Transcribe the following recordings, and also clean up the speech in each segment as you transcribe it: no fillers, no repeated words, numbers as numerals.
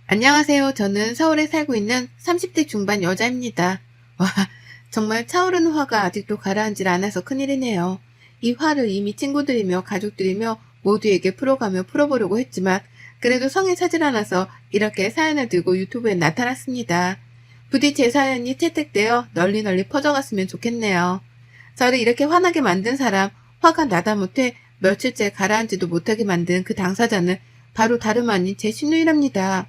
안녕하세요. 저는 서울에 살고 있는 30대 중반 여자입니다. 와, 정말 차오르는 화가 아직도 가라앉질 않아서 큰일이네요. 이 화를 이미 친구들이며 가족들이며 모두에게 풀어가며 풀어보려고 했지만 그래도 성에 차질 않아서 이렇게 사연을 들고 유튜브에 나타났습니다. 부디 제 사연이 채택되어 널리 퍼져갔으면 좋겠네요. 저를 이렇게 화나게 만든 사람, 화가 나다 못해 며칠째 가라앉지도 못하게 만든 그 당사자는 바로 다름 아닌 제 시누이랍니다.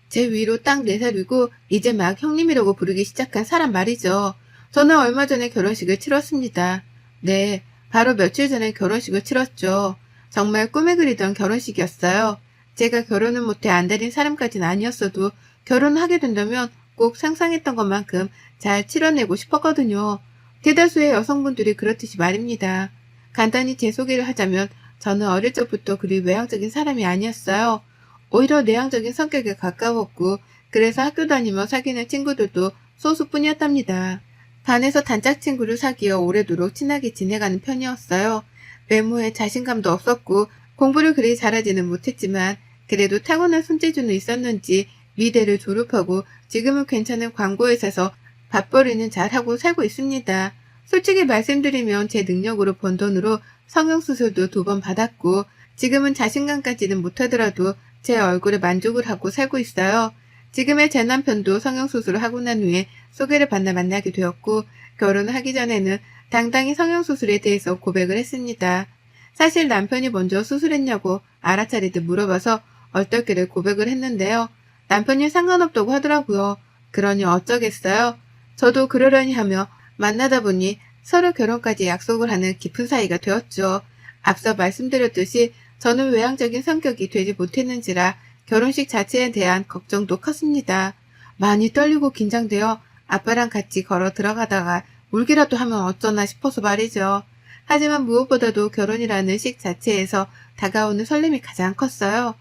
제 위로 딱 내세우고 이제 막 형님이라고 부르기 시작한 사람 말이죠. 저는 얼마 전에 결혼식을 치렀습니다. 네, 바로 며칠 전에 결혼식을 치렀죠. 정말 꿈에 그리던 결혼식이었어요. 제가 결혼은 못해 안달인 사람까지는 아니었어도 결혼하게 된다면 꼭 상상했던 것만큼 잘 치러내고 싶었거든요. 대다수의 여성분들이 그렇듯이 말입니다. 간단히 제 소개를 하자면 저는 어릴 적부터 그리 외향적인 사람이 아니었어요. 오히려 내향적인 성격에 가까웠고 그래서 학교 다니며 사귀는 친구들도 소수뿐이었답니다. 반에서 단짝 친구를 사귀어 오래도록 친하게 지내가는 편이었어요. 외모에 자신감도 없었고 공부를 그리 잘하지는 못했지만 그래도 타고난 손재주는 있었는지 미대를 졸업하고 지금은 괜찮은 광고회사에서 밥벌이는 잘하고 살고 있습니다. 솔직히 말씀드리면 제 능력으로 번 돈으로 성형수술도 2번 받았고 지금은 자신감까지는 못하더라도 제 얼굴에 만족을 하고 살고 있어요. 지금의 제 남편도 성형수술을 하고 난 후에 소개를 받아 만나게 되었고 결혼을 하기 전에는 당당히 성형수술에 대해서 고백을 했습니다. 사실 남편이 먼저 수술했냐고 알아차리듯 물어봐서 얼떨결에 고백을 했는데요. 남편이 상관없다고 하더라고요. 그러니 어쩌겠어요. 저도 그러려니 하며 만나다 보니 서로 결혼까지 약속을 하는 깊은 사이가 되었죠. 앞서 말씀드렸듯이 저는 외향적인 성격이 되지 못했는지라 결혼식 자체에 대한 걱정도 컸습니다. 많이 떨리고 긴장되어 아빠랑 같이 걸어 들어가다가 울기라도 하면 어쩌나 싶어서 말이죠. 하지만 무엇보다도 결혼이라는 식 자체에서 다가오는 설렘이 가장 컸어요.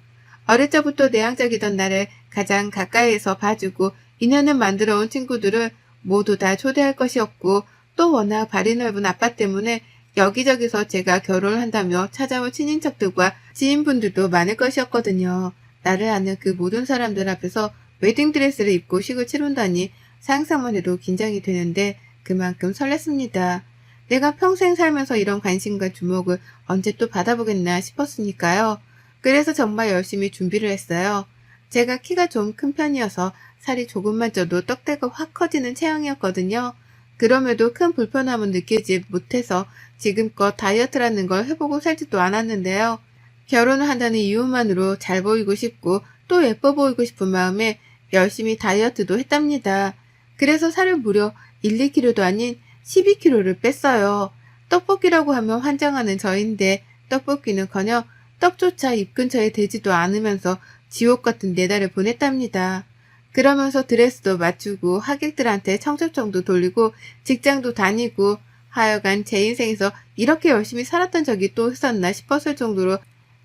어릴 적부터 내향적이던 나를 가장 가까이에서 봐주고 인연을 만들어온 친구들을 모두 다 초대할 것이었고 또 워낙 발이 넓은 아빠 때문에 여기저기서 제가 결혼을 한다며 찾아온 친인척들과 지인분들도 많을 것이었거든요. 나를 아는 그 모든 사람들 앞에서 웨딩드레스를 입고 식을 치른다니 상상만 해도 긴장이 되는데 그만큼 설렜습니다. 내가 평생 살면서 이런 관심과 주목을 언제 또 받아보겠나 싶었으니까요. 그래서 정말 열심히 준비를 했어요. 제가 키가 좀 큰 편이어서 살이 조금만 쪄도 떡대가 확 커지는 체형이었거든요. 그럼에도 큰 불편함은 느끼지 못해서 지금껏 다이어트라는 걸 해보고 살지도 않았는데요. 결혼을 한다는 이유만으로 잘 보이고 싶고 또 예뻐 보이고 싶은 마음에 열심히 다이어트도 했답니다. 그래서 살을 무려 1, 2kg도 아닌 12kg를 뺐어요. 떡볶이라고 하면 환장하는 저인데 떡볶이는커녕 떡조차 입 근처에 대지도 않으면서 지옥 같은 4달을 보냈답니다. 그러면서 드레스도 맞추고 하객들한테 청첩장도 돌리고 직장도 다니고 하여간 제 인생에서 이렇게 열심히 살았던 적이 또 있었나 싶었을 정도로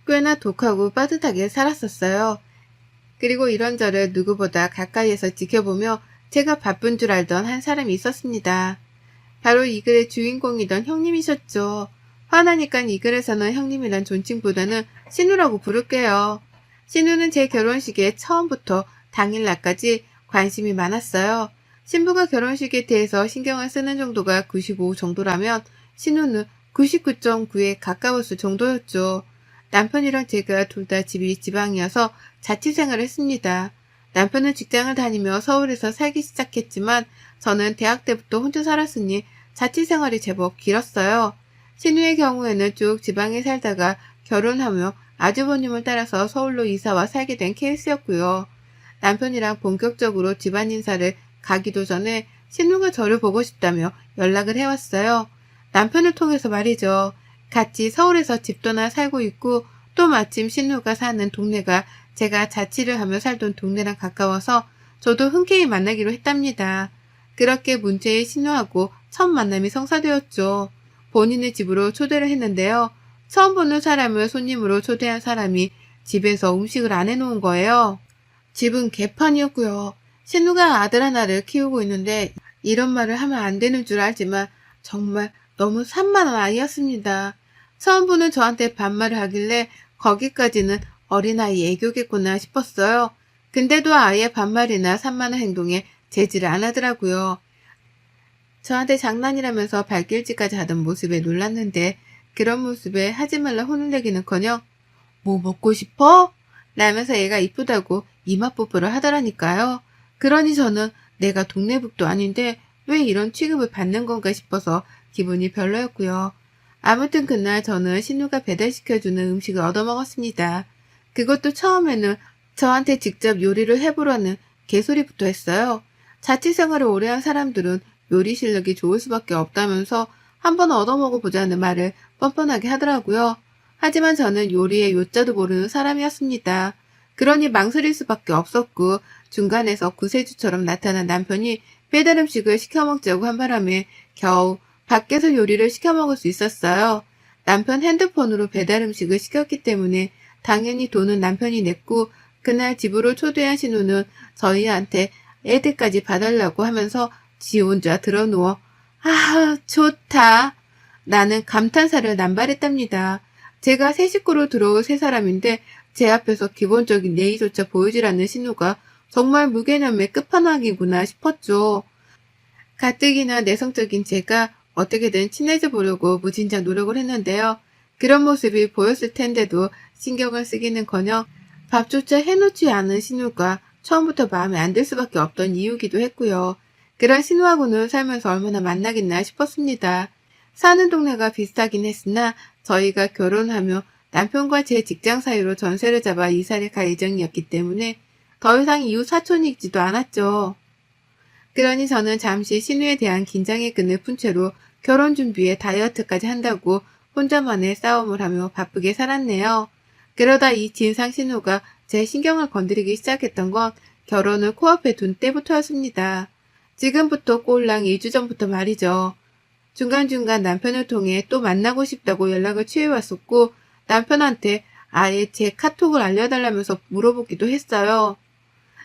꽤나 독하고 빠듯하게 살았었어요. 그리고 이런저런 누구보다 가까이에서 지켜보며 제가 바쁜 줄 알던 한 사람이 있었습니다. 바로 이 글의 주인공이던 형님이셨죠. 화나니까 이 글에서는 형님이란 존칭보다는 신우라고 부를게요. 신우는 제 결혼식에 처음부터 당일날까지 관심이 많았어요. 신부가 결혼식에 대해서 신경을 쓰는 정도가 95 정도라면 신우는 99.9에 가까웠을 정도였죠. 남편이랑 제가 둘 다 집이 지방이어서 자취생활을 했습니다. 남편은 직장을 다니며 서울에서 살기 시작했지만 저는 대학 때부터 혼자 살았으니 자취생활이 제법 길었어요. 신우의 경우에는 쭉 지방에 살다가 결혼하며 아주버님을 따라서 서울로 이사와 살게 된 케이스였고요. 남편이랑 본격적으로 집안 인사를 가기도 전에 신우가 저를 보고 싶다며 연락을 해왔어요. 남편을 통해서 말이죠. 같이 서울에서 집 떠나 살고 있고 또 마침 신우가 사는 동네가 제가 자취를 하며 살던 동네랑 가까워서 저도 흔쾌히 만나기로 했답니다. 그렇게 문제의 신우하고 첫 만남이 성사되었죠. 본인의 집으로 초대를 했는데요. 처음 보는 사람을 손님으로 초대한 사람이 집에서 음식을 안 해놓은 거예요. 집은 개판이었고요. 신우가 아들 하나를 키우고 있는데 이런 말을 하면 안 되는 줄 알지만 정말 너무 산만한 아이였습니다. 처음 보는 저한테 반말을 하길래 거기까지는 어린아이 애교겠구나 싶었어요. 근데도 아예 반말이나 산만한 행동에 제지를 안 하더라고요. 저한테 장난이라면서 발길질까지 하던 모습에 놀랐는데 그런 모습에 하지 말라 혼을 내기는커녕 뭐 먹고 싶어? 라면서 얘가 이쁘다고 이마 뽀뽀를 하더라니까요. 그러니 저는 내가 동네북도 아닌데 왜 이런 취급을 받는 건가 싶어서 기분이 별로였고요. 아무튼 그날 저는 신우가 배달시켜주는 음식을 얻어먹었습니다. 그것도 처음에는 저한테 직접 요리를 해보라는 개소리부터 했어요. 자취생활을 오래 한 사람들은 요리 실력이 좋을 수밖에 없다면서 한번 얻어먹어보자는 말을 뻔뻔하게 하더라고요. 하지만 저는 요리의 요자도 모르는 사람이었습니다. 그러니 망설일 수밖에 없었고 중간에서 구세주처럼 나타난 남편이 배달 음식을 시켜먹자고 한 바람에 겨우 밖에서 요리를 시켜먹을 수 있었어요. 남편 핸드폰으로 배달 음식을 시켰기 때문에 당연히 돈은 남편이 냈고 그날 집으로 초대한 신우는 저희한테 애들까지 봐달라고 하면서 지 혼자 드러누워 아 좋다. 나는 감탄사를 남발했답니다. 제가 새 식구로 들어올 세 사람인데 제 앞에서 기본적인 예의조차 보이질 않는 신우가 정말 무개념의 끝판왕이구나 싶었죠. 가뜩이나 내성적인 제가 어떻게든 친해져 보려고 무진장 노력을 했는데요. 그런 모습이 보였을 텐데도 신경을 쓰기는커녕 밥조차 해놓지 않은 신우가 처음부터 마음에 안 들 수밖에 없던 이유기도 했고요. 그런 신우하고는 살면서 얼마나 만나겠나 싶었습니다. 사는 동네가 비슷하긴 했으나 저희가 결혼하며 남편과 제 직장 사이로 전세를 잡아 이사를 갈 예정이었기 때문에 더 이상 이웃 사촌이지도 않았죠. 그러니 저는 잠시 신우에 대한 긴장의 끈을 푼 채로 결혼 준비에 다이어트까지 한다고 혼자만의 싸움을 하며 바쁘게 살았네요. 그러다 이 진상 신우가 제 신경을 건드리기 시작했던 건 결혼을 코앞에 둔 때부터였습니다. 지금부터 꼴랑 2주 전부터 말이죠. 중간중간 남편을 통해 또 만나고 싶다고 연락을 취해왔었고 남편한테 아예 제 카톡을 알려달라면서 물어보기도 했어요.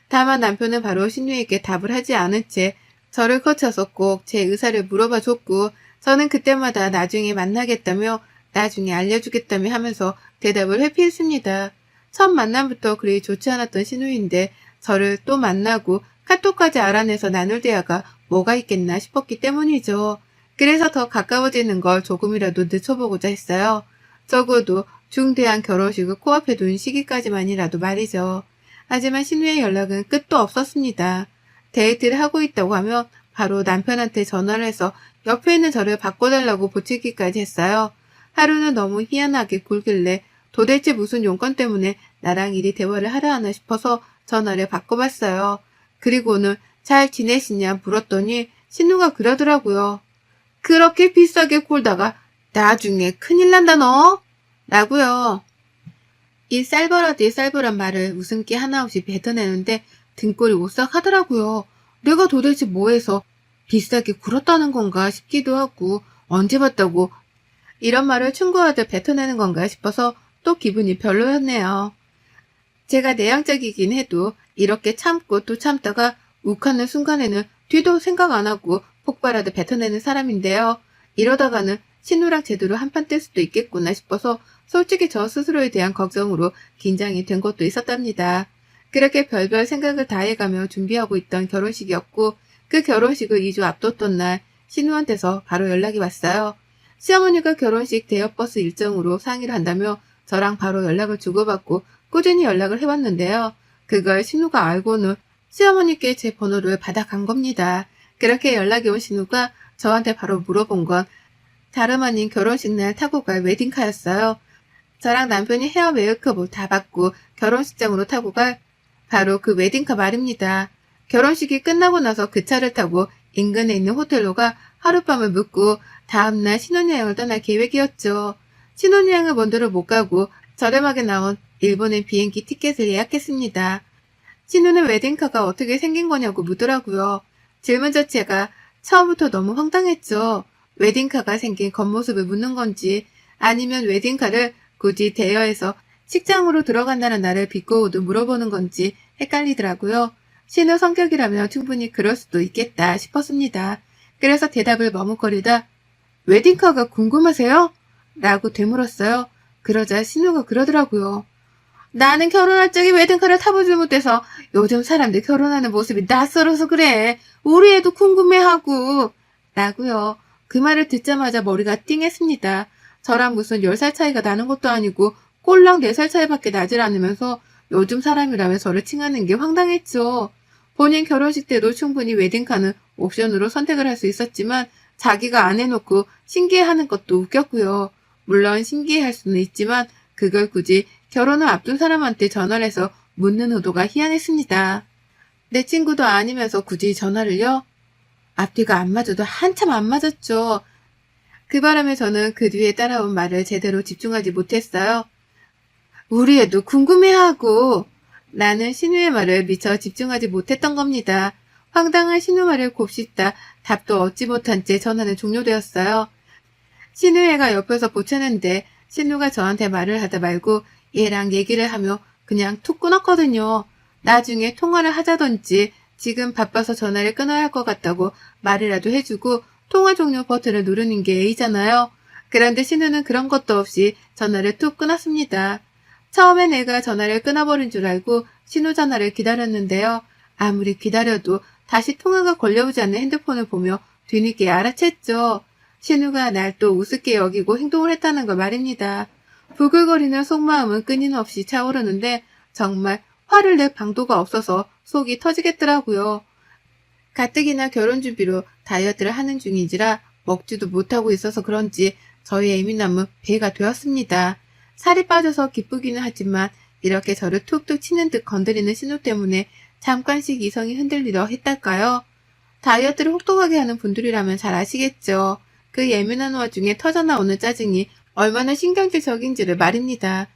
다만 남편은 바로 신우에게 답을 하지 않은 채 저를 거쳐서 꼭 제 의사를 물어봐 줬고 저는 그때마다 나중에 만나겠다며 나중에 알려주겠다며 하면서 대답을 회피했습니다. 첫 만남부터 그리 좋지 않았던 신우인데 저를 또 만나고 카톡까지 알아내서 나눌 대화가 뭐가 있겠나 싶었기 때문이죠. 그래서 더 가까워지는 걸 조금이라도 늦춰보고자 했어요. 적어도 중대한 결혼식을 코앞에 둔 시기까지만이라도 말이죠. 하지만 신우의 연락은 끝도 없었습니다. 데이트를 하고 있다고 하면 바로 남편한테 전화를 해서 옆에 있는 저를 바꿔달라고 보채기까지 했어요. 하루는 너무 희한하게 굴길래 도대체 무슨 용건 때문에 나랑 이리 대화를 하려 하나 싶어서 전화를 바꿔봤어요. 그리고는 잘 지내시냐 물었더니 신우가 그러더라고요. 그렇게 비싸게 굴다가 나중에 큰일 난다 너? 라고요. 이 쌀벌하디 쌀벌한 말을 웃음기 하나 없이 뱉어내는데 등골이 오싹하더라고요. 내가 도대체 뭐해서 비싸게 굴었다는 건가 싶기도 하고 언제 봤다고 이런 말을 충고하듯 뱉어내는 건가 싶어서 또 기분이 별로였네요. 제가 내향적이긴 해도 이렇게 참고 또 참다가 욱하는 순간에는 뒤도 생각 안 하고 폭발하듯 뱉어내는 사람인데요. 이러다가는 신우랑 제대로 한판 뜰 수도 있겠구나 싶어서 솔직히 저 스스로에 대한 걱정으로 긴장이 된 것도 있었답니다. 그렇게 별별 생각을 다 해가며 준비하고 있던 결혼식이었고 그 결혼식을 2주 앞뒀던 날 신우한테서 바로 연락이 왔어요. 시어머니가 결혼식 대여버스 일정으로 상의를 한다며 저랑 바로 연락을 주고받고 꾸준히 연락을 해왔는데요. 그걸 신우가 알고는 시어머니께 제 번호를 받아간 겁니다. 그렇게 연락이 온 신우가 저한테 바로 물어본 건 다름 아닌 결혼식 날 타고 갈 웨딩카였어요. 저랑 남편이 헤어 메이크업을 다 받고 결혼식장으로 타고 갈 바로 그 웨딩카 말입니다. 결혼식이 끝나고 나서 그 차를 타고 인근에 있는 호텔로 가 하룻밤을 묵고 다음날 신혼여행을 떠날 계획이었죠. 신혼여행을 먼저로 못 가고 저렴하게 나온 일본의 비행기 티켓을 예약했습니다. 신우는 웨딩카가 어떻게 생긴 거냐고 묻더라고요. 질문 자체가 처음부터 너무 황당했죠. 웨딩카가 생긴 겉모습을 묻는 건지 아니면 웨딩카를 굳이 대여해서 식장으로 들어간다는 날을 비꼬고도 물어보는 건지 헷갈리더라고요. 신우 성격이라면 충분히 그럴 수도 있겠다 싶었습니다. 그래서 대답을 머뭇거리다 웨딩카가 궁금하세요? 라고 되물었어요. 그러자 신우가 그러더라고요. 나는 결혼할 적에 웨딩카를 타보지 못해서 요즘 사람들 결혼하는 모습이 낯설어서 그래. 우리 애도 궁금해하고. 라고요. 그 말을 듣자마자 머리가 띵했습니다. 저랑 무슨 10살 차이가 나는 것도 아니고 꼴랑 4살 차이밖에 나질 않으면서 요즘 사람이라며 저를 칭하는 게 황당했죠. 본인 결혼식 때도 충분히 웨딩카는 옵션으로 선택을 할 수 있었지만 자기가 안 해놓고 신기해하는 것도 웃겼고요. 물론 신기해할 수는 있지만 그걸 굳이 결혼을 앞둔 사람한테 전화를 해서 묻는 의도가 희한했습니다. 내 친구도 아니면서 굳이 전화를요? 앞뒤가 안 맞아도 한참 안 맞았죠. 그 바람에 저는 그 뒤에 따라온 말을 제대로 집중하지 못했어요. 우리 애도 궁금해하고. 나는 신우의 말을 미처 집중하지 못했던 겁니다. 황당한 신우 말을 곱씹다 답도 얻지 못한 채 전화는 종료되었어요. 신우애가 옆에서 보채는데 신우가 저한테 말을 하다 말고 얘랑 얘기를 하며 그냥 툭 끊었거든요. 나중에 통화를 하자던지 지금 바빠서 전화를 끊어야 할 것 같다고 말이라도 해주고 통화 종료 버튼을 누르는 게 A잖아요. 그런데 신우는 그런 것도 없이 전화를 툭 끊었습니다. 처음엔 애가 전화를 끊어버린 줄 알고 신우 전화를 기다렸는데요. 아무리 기다려도 다시 통화가 걸려오지 않는 핸드폰을 보며 뒤늦게 알아챘죠. 신우가 날 또 우습게 여기고 행동을 했다는 걸 말입니다. 부글거리는 속마음은 끊임없이 차오르는데 정말 화를 낼 방도가 없어서 속이 터지겠더라고요. 가뜩이나 결혼 준비로 다이어트를 하는 중인지라 먹지도 못하고 있어서 그런지 저희 예민함은 배가 되었습니다. 살이 빠져서 기쁘기는 하지만 이렇게 저를 툭툭 치는 듯 건드리는 신호 때문에 잠깐씩 이성이 흔들리려 했달까요? 다이어트를 혹독하게 하는 분들이라면 잘 아시겠죠. 그 예민한 와중에 터져나오는 짜증이 얼마나 신경질적인지를 말입니다.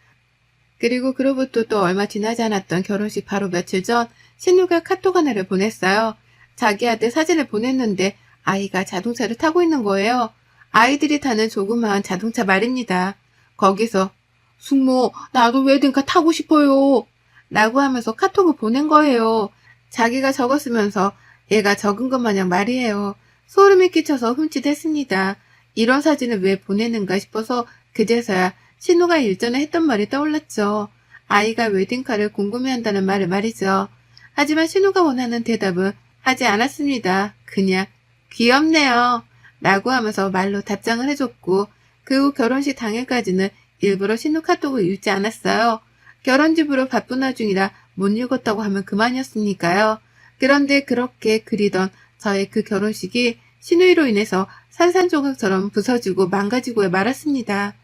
그리고 그로부터 또 얼마 지나지 않았던 결혼식 바로 며칠 전 신우가 카톡 하나를 보냈어요. 자기한테 사진을 보냈는데 아이가 자동차를 타고 있는 거예요. 아이들이 타는 조그마한 자동차 말입니다. 거기서 숙모 나도 웨딩카 타고 싶어요 라고 하면서 카톡을 보낸 거예요. 자기가 적었으면서 얘가 적은 것 마냥 말이에요. 소름이 끼쳐서 흠칫했습니다. 이런 사진을 왜 보내는가 싶어서 그제서야 신우가 일전에 했던 말이 떠올랐죠. 아이가 웨딩카를 궁금해한다는 말을 말이죠. 하지만 신우가 원하는 대답은 하지 않았습니다. 그냥 귀엽네요 라고 하면서 말로 답장을 해줬고 그 후 결혼식 당일까지는 일부러 신우 카톡을 읽지 않았어요. 결혼집으로 바쁜 와중이라 못 읽었다고 하면 그만이었으니까요. 그런데 그렇게 그리던 저의 그 결혼식이 신우이로 인해서 산산조각처럼 부서지고 망가지고 말았습니다.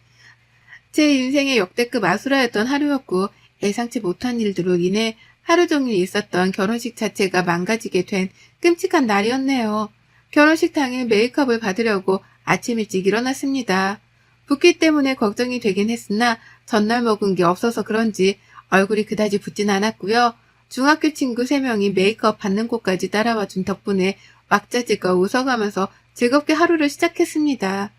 제 인생의 역대급 아수라였던 하루였고 예상치 못한 일들로 인해 하루 종일 있었던 결혼식 자체가 망가지게 된 끔찍한 날이었네요. 결혼식 당일 메이크업을 받으려고 아침 일찍 일어났습니다. 붓기 때문에 걱정이 되긴 했으나 전날 먹은 게 없어서 그런지 얼굴이 그다지 붓진 않았고요. 중학교 친구 3명이 메이크업 받는 곳까지 따라와 준 덕분에 왁자지껄 웃어가면서 즐겁게 하루를 시작했습니다.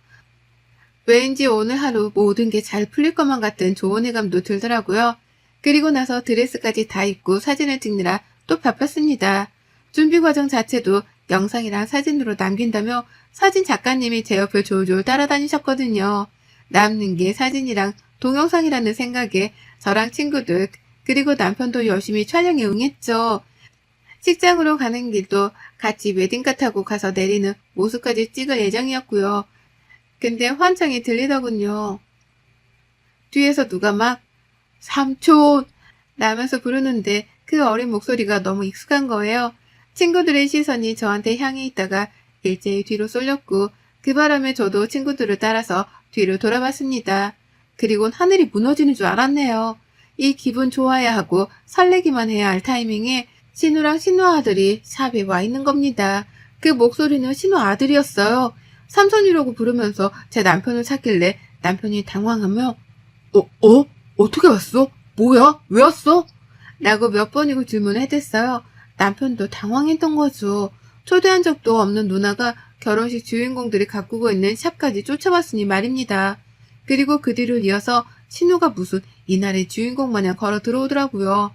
왠지 오늘 하루 모든 게 잘 풀릴 것만 같은 좋은 예감도 들더라고요. 그리고 나서 드레스까지 다 입고 사진을 찍느라 또 바빴습니다. 준비 과정 자체도 영상이랑 사진으로 남긴다며 사진 작가님이 제 옆을 졸졸 따라다니셨거든요. 남는 게 사진이랑 동영상이라는 생각에 저랑 친구들 그리고 남편도 열심히 촬영에 응했죠. 식장으로 가는 길도 같이 웨딩카 타고 가서 내리는 모습까지 찍을 예정이었고요. 근데 환청이 들리더군요. 뒤에서 누가 막 삼촌 라면서 부르는데 그 어린 목소리가 너무 익숙한 거예요. 친구들의 시선이 저한테 향해 있다가 일제히 뒤로 쏠렸고 그 바람에 저도 친구들을 따라서 뒤로 돌아봤습니다. 그리곤 하늘이 무너지는 줄 알았네요. 이 기분 좋아야 하고 설레기만 해야 할 타이밍에 신우랑 신우 아들이 샵에 와 있는 겁니다. 그 목소리는 신우 아들이었어요. 삼촌이라고 부르면서 제 남편을 찾길래 남편이 당황하며 어떻게 왔어? 뭐야? 왜 왔어? 라고 몇 번이고 질문을 해댔어요. 남편도 당황했던 거죠. 초대한 적도 없는 누나가 결혼식 주인공들이 가꾸고 있는 샵까지 쫓아왔으니 말입니다. 그리고 그 뒤를 이어서 신우가 무슨 이날의 주인공 마냥 걸어 들어오더라고요.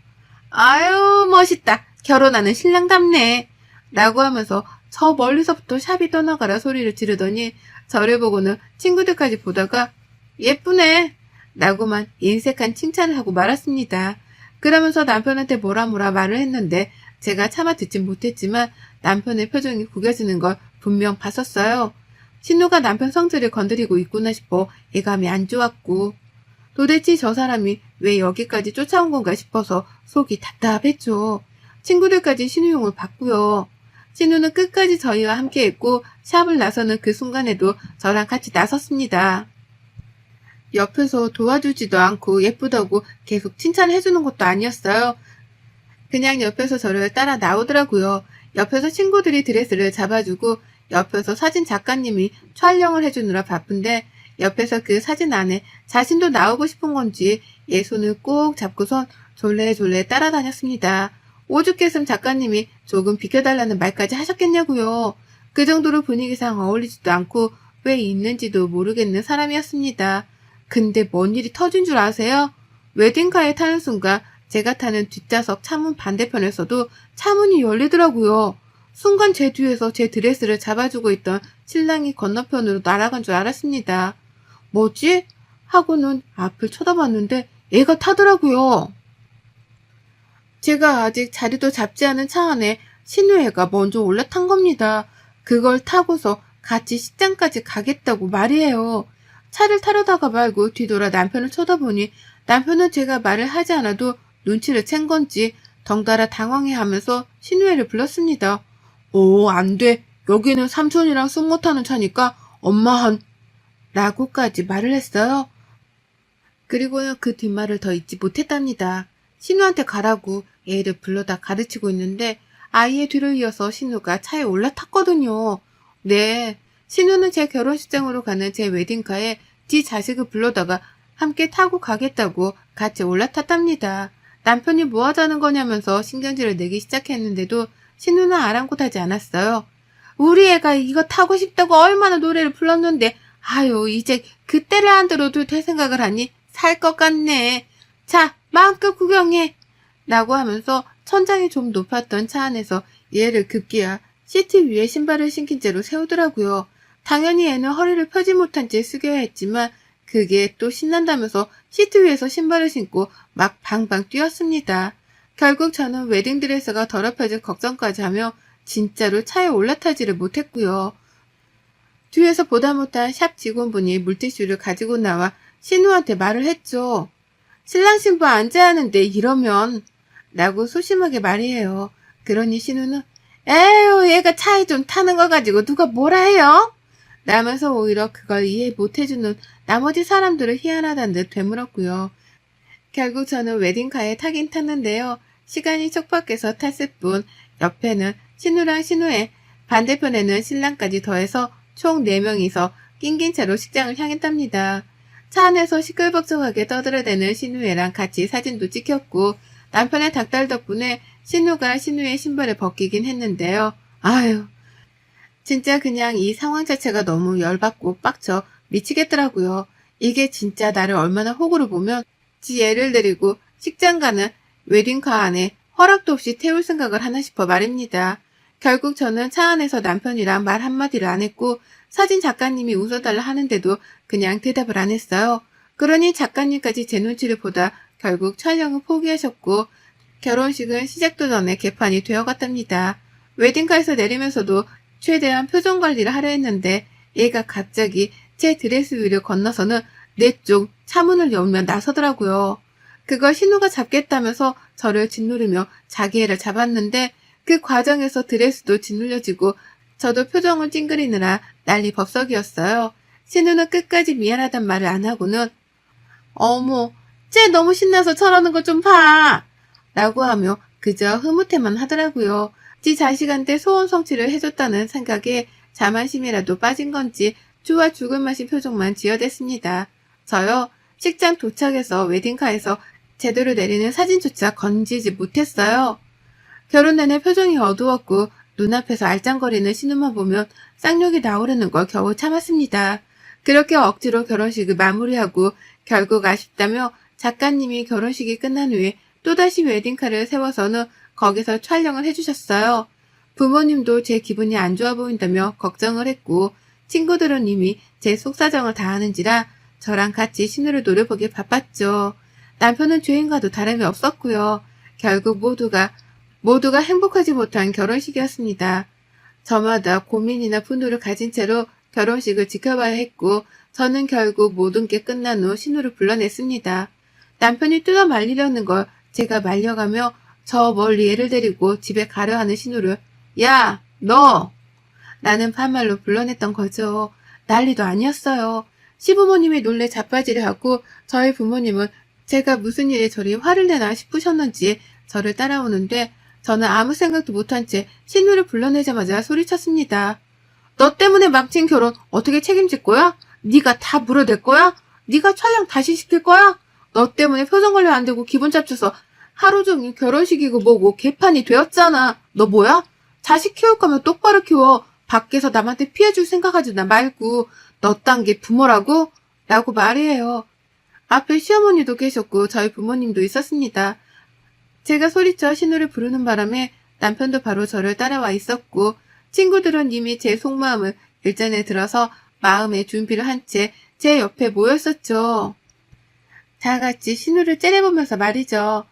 아유 멋있다. 결혼하는 신랑답네. 라고 하면서 저 멀리서부터 샵이 떠나가라 소리를 지르더니 저를 보고는 친구들까지 보다가 예쁘네 라고만 인색한 칭찬을 하고 말았습니다. 그러면서 남편한테 뭐라 말을 했는데 제가 차마 듣진 못했지만 남편의 표정이 구겨지는 걸 분명 봤었어요. 신우가 남편 성질을 건드리고 있구나 싶어 예감이 안 좋았고 도대체 저 사람이 왜 여기까지 쫓아온 건가 싶어서 속이 답답했죠. 친구들까지 신우용을 봤고요. 신우는 끝까지 저희와 함께했고 샵을 나서는 그 순간에도 저랑 같이 나섰습니다. 옆에서 도와주지도 않고 예쁘다고 계속 칭찬해주는 것도 아니었어요. 그냥 옆에서 저를 따라 나오더라고요. 옆에서 친구들이 드레스를 잡아주고 옆에서 사진 작가님이 촬영을 해주느라 바쁜데 옆에서 그 사진 안에 자신도 나오고 싶은 건지 얘 손을 꼭 잡고선 졸래졸래 따라다녔습니다. 오죽했음 작가님이 조금 비켜달라는 말까지 하셨겠냐고요. 그 정도로 분위기상 어울리지도 않고 왜 있는지도 모르겠는 사람이었습니다. 근데 뭔 일이 터진 줄 아세요? 웨딩카에 타는 순간 제가 타는 뒷좌석 차문 반대편에서도 차문이 열리더라고요. 순간 제 뒤에서 제 드레스를 잡아주고 있던 신랑이 건너편으로 날아간 줄 알았습니다. 뭐지? 하고는 앞을 쳐다봤는데 애가 타더라고요. 제가 아직 자리도 잡지 않은 차 안에 신우애가 먼저 올라탄 겁니다. 그걸 타고서 같이 식장까지 가겠다고 말이에요. 차를 타려다가 말고 뒤돌아 남편을 쳐다보니 남편은 제가 말을 하지 않아도 눈치를 챈 건지 덩달아 당황해하면서 신우애를 불렀습니다. 안 돼. 여기는 삼촌이랑 술 못하는 차니까 엄마 라고까지 말을 했어요. 그리고는 그 뒷말을 더 잊지 못했답니다. 신우한테 가라고 애를 불러다 가르치고 있는데 아이의 뒤를 이어서 신우가 차에 올라탔거든요. 네, 신우는 제 결혼식장으로 가는 제 웨딩카에 지 자식을 불러다가 함께 타고 가겠다고 같이 올라탔답니다. 남편이 뭐 하자는 거냐면서 신경질을 내기 시작했는데도 신우는 아랑곳하지 않았어요. 우리 애가 이거 타고 싶다고 얼마나 노래를 불렀는데 아유 이제 그때를 안 들어도 될 생각을 하니 살 것 같네. 자 마음껏 구경해 라고 하면서 천장이 좀 높았던 차 안에서 얘를 급기야 시트 위에 신발을 신긴 채로 세우더라고요. 당연히 애는 허리를 펴지 못한 채 숙여야 했지만 그게 또 신난다면서 시트 위에서 신발을 신고 막 방방 뛰었습니다. 결국 저는 웨딩드레스가 더럽혀질 걱정까지 하며 진짜로 차에 올라타지를 못했고요. 뒤에서 보다 못한 샵 직원분이 물티슈를 가지고 나와 신우한테 말을 했죠. 신랑 신부 앉아야 하는데 이러면 라고 소심하게 말이에요. 그러니 신우는 에휴 얘가 차에 좀 타는 거 가지고 누가 뭐라 해요? 라면서 오히려 그걸 이해 못해주는 나머지 사람들을 희한하다는 듯 되물었고요. 결국 저는 웨딩카에 타긴 탔는데요. 시간이 촉박해서 탔을 뿐 옆에는 신우랑 신우의 반대편에는 신랑까지 더해서 총 4명이서 낑긴 채로 식장을 향했답니다. 차 안에서 시끌벅적하게 떠들어대는 신우애랑 같이 사진도 찍혔고 남편의 닭달 덕분에 신우가 신우의 신발을 벗기긴 했는데요. 아유 진짜 그냥 이 상황 자체가 너무 열받고 빡쳐 미치겠더라고요. 이게 진짜 나를 얼마나 호구로 보면 지 애를 데리고 식장 가는 웨딩카 안에 허락도 없이 태울 생각을 하나 싶어 말입니다. 결국 저는 차 안에서 남편이랑 말 한마디를 안 했고 사진 작가님이 웃어달라 하는데도 그냥 대답을 안 했어요. 그러니 작가님까지 제 눈치를 보다 결국 촬영을 포기하셨고 결혼식은 시작도 전에 개판이 되어갔답니다. 웨딩카에서 내리면서도 최대한 표정 관리를 하려 했는데 얘가 갑자기 제 드레스 위를 건너서는 내 쪽 차문을 열며 나서더라고요. 그걸 신우가 잡겠다면서 저를 짓누르며 자기 애를 잡았는데 그 과정에서 드레스도 짓눌려지고 저도 표정을 찡그리느라 난리 법석이었어요. 신우는 끝까지 미안하단 말을 안 하고는 어머 쟤 너무 신나서 저러는 거 좀 봐 라고 하며 그저 흐뭇해만 하더라고요. 지 자식한테 소원 성취를 해줬다는 생각에 자만심이라도 빠진 건지 좋아 죽을 맛인 표정만 지어댔습니다. 저요 식장 도착해서 웨딩카에서 제대로 내리는 사진조차 건지지 못했어요. 결혼 내내 표정이 어두웠고 눈앞에서 알짱거리는 신우만 보면 쌍욕이 나오려는 걸 겨우 참았습니다. 그렇게 억지로 결혼식을 마무리하고 결국 아쉽다며 작가님이 결혼식이 끝난 후에 또다시 웨딩카를 세워서는 거기서 촬영을 해주셨어요. 부모님도 제 기분이 안 좋아 보인다며 걱정을 했고 친구들은 이미 제 속사정을 다 아는지라 저랑 같이 신우를 노려보길 바빴죠. 남편은 주인과도 다름이 없었고요. 결국 모두가 행복하지 못한 결혼식이었습니다. 저마다 고민이나 분노를 가진 채로 결혼식을 지켜봐야 했고, 저는 결국 모든 게 끝난 후 신우를 불러냈습니다. 남편이 뜯어 말리려는 걸 제가 말려가며 저 멀리 애를 데리고 집에 가려 하는 신우를 야, 너! 나는 반말로 불러냈던 거죠. 난리도 아니었어요. 시부모님이 놀래 자빠지려 하고 저희 부모님은 제가 무슨 일에 저리 화를 내나 싶으셨는지 저를 따라오는데 저는 아무 생각도 못한 채 신우를 불러내자마자 소리쳤습니다. 너 때문에 망친 결혼 어떻게 책임질 거야? 네가 다 물어댈 거야? 네가 촬영 다시 시킬 거야? 너 때문에 표정 관리 안 되고 기분 잡쳐서 하루 종일 결혼식이고 뭐고 개판이 되었잖아. 너 뭐야? 자식 키울 거면 똑바로 키워. 밖에서 남한테 피해줄 생각하지 말고 너 딴 게 부모라고? 라고 말이에요. 앞에 시어머니도 계셨고 저희 부모님도 있었습니다. 제가 소리쳐 신우를 부르는 바람에 남편도 바로 저를 따라와 있었고 친구들은 이미 제 속마음을 일전에 들어서 마음의 준비를 한 채 제 옆에 모였었죠. 다 같이 신우를 째려보면서 말이죠.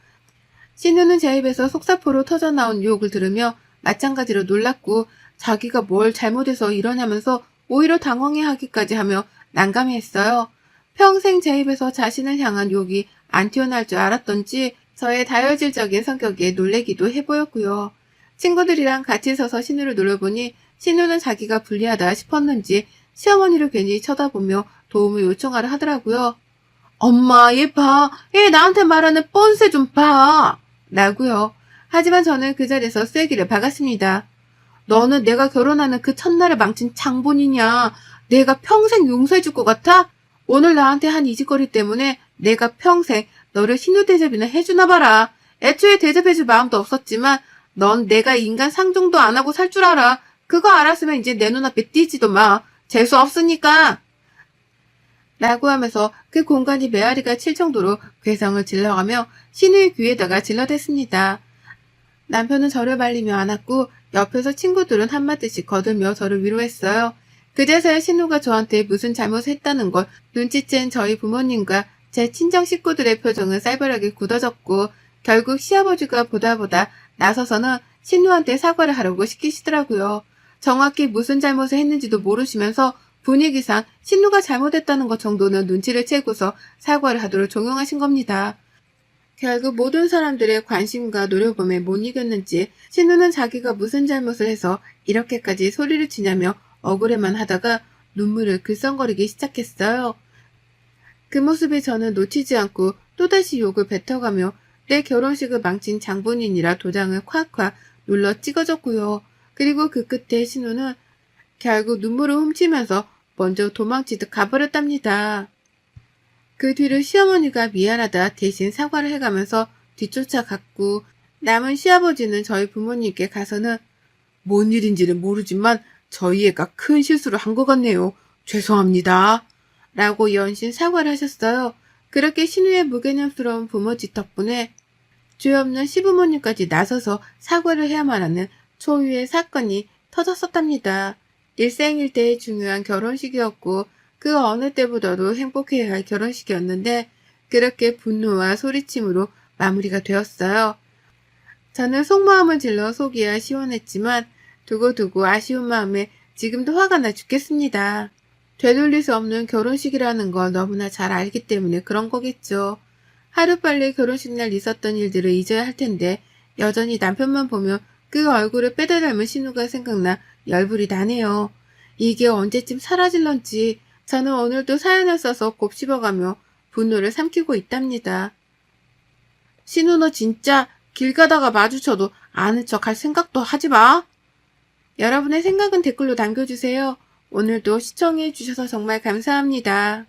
신우는 제 입에서 속사포로 터져나온 유혹을 들으며 마찬가지로 놀랐고 자기가 뭘 잘못해서 이러냐면서 오히려 당황해하기까지 하며 난감해했어요. 평생 제 입에서 자신을 향한 욕이 안 튀어나올 줄 알았던지 저의 다혈질적인 성격에 놀래기도 해보였고요. 친구들이랑 같이 서서 신우를 놀려보니 신우는 자기가 불리하다 싶었는지 시어머니를 괜히 쳐다보며 도움을 요청하려 하더라고요. 엄마, 얘 봐. 얘 나한테 말하는 뻔세 좀 봐. 라고요. 하지만 저는 그 자리에서 쐐기를 박았습니다. 너는 내가 결혼하는 그 첫날에 망친 장본이냐? 내가 평생 용서해줄 것 같아? 오늘 나한테 한 이 짓거리 때문에 내가 평생 너를 신우 대접이나 해주나 봐라. 애초에 대접해줄 마음도 없었지만 넌 내가 인간 상종도 안 하고 살 줄 알아. 그거 알았으면 이제 내 눈앞에 띄지도 마. 재수 없으니까. 라고 하면서 그 공간이 메아리가 칠 정도로 괴성을 질러가며 신우의 귀에다가 질러댔습니다. 남편은 저를 말리며 안았고 옆에서 친구들은 한마디씩 거들며 저를 위로했어요. 그제서야 신우가 저한테 무슨 잘못을 했다는 걸 눈치챈 저희 부모님과 제 친정 식구들의 표정은 쌀벌하게 굳어졌고 결국 시아버지가 보다 나서서는 신우한테 사과를 하라고 시키시더라고요. 정확히 무슨 잘못을 했는지도 모르시면서 분위기상 신우가 잘못했다는 것 정도는 눈치를 채고서 사과를 하도록 종용하신 겁니다. 결국 모든 사람들의 관심과 노려봄에 못 이겼는지 신우는 자기가 무슨 잘못을 해서 이렇게까지 소리를 치냐며 억울해만 하다가 눈물을 글썽거리기 시작했어요. 그 모습에 저는 놓치지 않고 또다시 욕을 뱉어가며 내 결혼식을 망친 장본인이라 도장을 콱콱 눌러 찍어줬고요. 그리고 그 끝에 신우는 결국 눈물을 훔치면서 먼저 도망치듯 가버렸답니다. 그 뒤를 시어머니가 미안하다 대신 사과를 해가면서 뒤쫓아갔고 남은 시아버지는 저희 부모님께 가서는 뭔 일인지는 모르지만 저희 애가 큰 실수를 한 것 같네요. 죄송합니다. 라고 연신 사과를 하셨어요. 그렇게 신우의 무개념스러운 부모짓 덕분에 죄 없는 시부모님까지 나서서 사과를 해야만 하는 초유의 사건이 터졌었답니다. 일생일대의 중요한 결혼식이었고 그 어느 때보다도 행복해야 할 결혼식이었는데 그렇게 분노와 소리침으로 마무리가 되었어요. 저는 속마음을 질러 속이야 시원했지만 두고두고 아쉬운 마음에 지금도 화가 나 죽겠습니다. 되돌릴 수 없는 결혼식이라는 걸 너무나 잘 알기 때문에 그런 거겠죠. 하루빨리 결혼식 날 있었던 일들을 잊어야 할 텐데 여전히 남편만 보면 그 얼굴을 빼다 닮은 신우가 생각나 열불이 나네요. 이게 언제쯤 사라질런지 저는 오늘도 사연을 써서 곱씹어가며 분노를 삼키고 있답니다. 신우 너 진짜 길 가다가 마주쳐도 아는 척 할 생각도 하지 마. 여러분의 생각은 댓글로 남겨주세요. 오늘도 시청해 주셔서 정말 감사합니다.